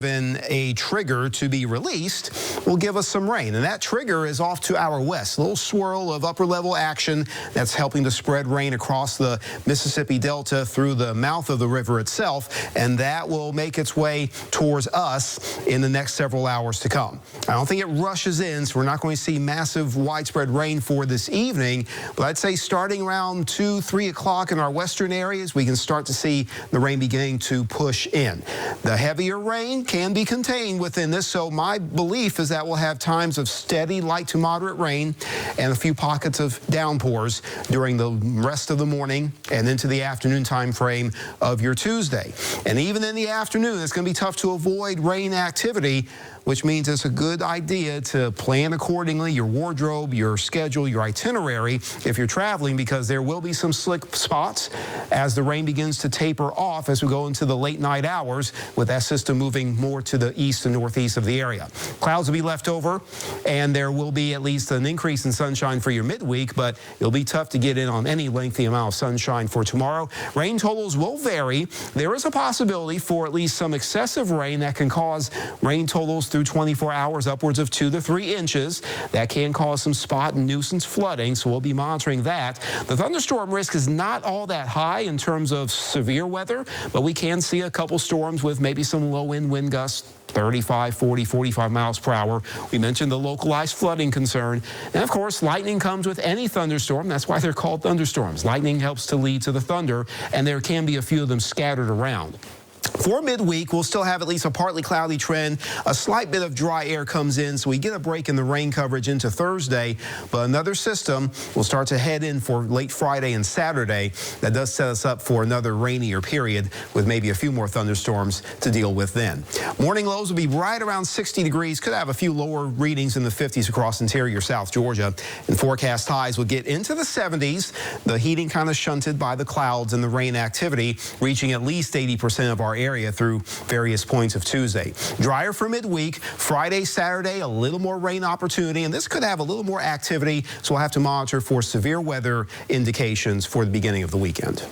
been a trigger to be released will give us some rain, and that trigger is off to our west. A little swirl of upper level action that's helping to spread rain across the Mississippi Delta through the mouth of the river itself, and that will make its way towards us in the next several hours to come. I don't think it rushes in, so we're not going to see massive widespread rain for this evening, but I'd say starting around 2, 3 o'clock in our western areas, we can start to see the rain beginning to push in. The heavier rain can be contained within this, so my belief is that we'll have times of steady light to moderate rain and a few pockets of downpours during the rest of the morning and into the afternoon time frame of your Tuesday. And even in the afternoon, it's going to be tough to avoid rain activity, which means it's a good idea to plan accordingly, your wardrobe, your schedule, your itinerary if you're traveling, because there will be some slick spots as the rain begins to taper off as we go into the late night hours with that system moving more to the east and northeast of the area. Clouds will be left over, and there will be at least an increase in sunshine for your midweek, but it'll be tough to get in on any lengthy amount of sunshine for tomorrow. Rain totals will vary. There is a possibility for at least some excessive rain that can cause rain totals through 24 hours upwards of 2 to 3 inches. That can cause some spot and nuisance flooding, so we'll be monitoring that. The thunderstorm risk is not all that high in terms of severe weather, but we can see a couple storms with maybe some low-end wind gusts, 35, 40, 45 miles per hour. We mentioned the localized flooding concern. And of course, lightning comes with any thunderstorm. That's why they're called thunderstorms. Lightning helps to lead to the thunder, and there can be a few of them scattered around. For midweek, we'll still have at least a partly cloudy trend. A slight bit of dry air comes in, so we get a break in the rain coverage into Thursday. But another system will start to head in for late Friday and Saturday. That does set us up for another rainier period with maybe a few more thunderstorms to deal with then. Morning lows will be right around 60 degrees. Could have a few lower readings in the 50s across interior South Georgia. And forecast highs will get into the 70s. The heating kind of shunted by the clouds and the rain activity, reaching at least 80% of our area through various points of Tuesday. Drier for midweek. Friday, Saturday, a little more rain opportunity, and this could have a little more activity, so we'll have to monitor for severe weather indications for the beginning of the weekend.